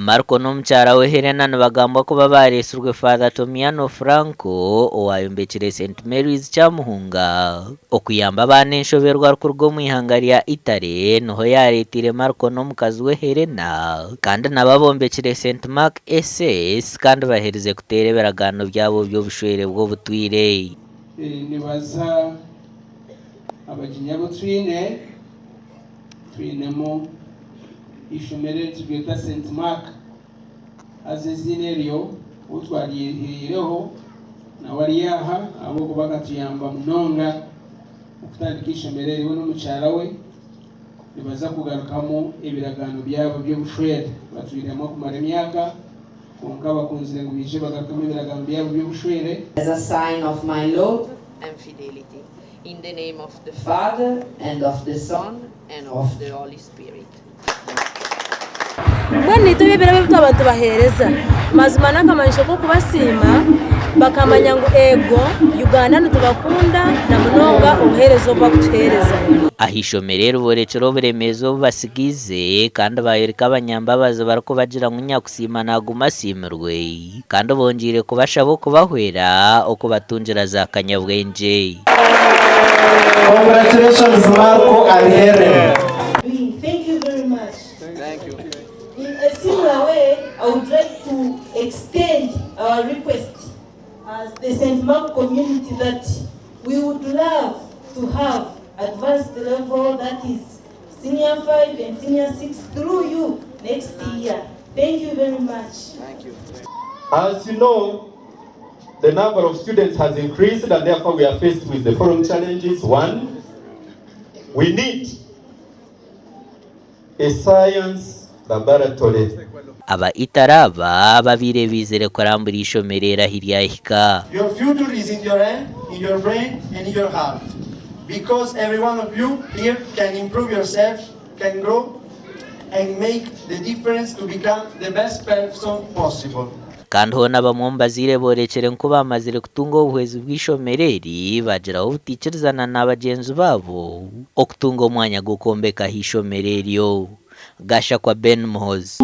Marco n'omukyara we Helena nibagamba kuba baresurwe Father Tomiano Franco owayombekire St Mary's Kyamuhunga okuyamba abaana enshoberwa rukuruga omu ihanga rya Italy niho yaretire Marco n'omukazi we Helena kandi nabo bombekire St Mark SS kandi bahereze kuteera ebiragano byabo by'obushwere bw'obutwire. Nibaza abajinyabo twinemo ishomere tugeta St Mark azezineryo utwariyereho na waliyaha abo kubaga tuyamba munonga okutandika ishomere riwe n'omukyara we nibaza kugarukamo ebiragano byabo by'obushwere batwiremo kumara emyaka konka bakunzire ngo bije bagarukamo ebiragano byabo by'obushwere. As a sign of my love and fidelity, in the name of the Father and of the Son and of the Holy Spirit. Bwani tubibera byo abantu bahereza mazima n'akamanisho ko kubasima bakamanya ngo ego Uganda ntubakunda na munonga ubuherezo bakutereza. Ahishomerero borekero buremezo basigize kandi bayereka abanyambabazi barako bagira ngunya kusima naguma simirwe kandi bongire kubashabo kubahwera okubatunjira za kanyabwenje. Congratulations Marco and Helen. Thank you very much. Thank you. In a similar way, I would like to extend our request as the St. Mark community that we would love to have advanced level, that is senior 5 and senior 6 through you next year. Thank you very much. Thank you. As you know, the number of students has increased and therefore we are faced with the following challenges. One, we need a science laboratory. Aba itaraba babire bizere kurambura ishomerera hiryahika. Your future is in your hand, in your brain and in your heart. Because every one of you here can improve yourself, can grow and make the difference to become the best person possible. Kandi hona bamumbazire borekere nko bamazire kutunga ubuhezi bw'ishomereri bageraho butikirizana n'abagenzi babo okutunga umwanya gukombeka hishomereryo gasha kwa Ben Mohozi.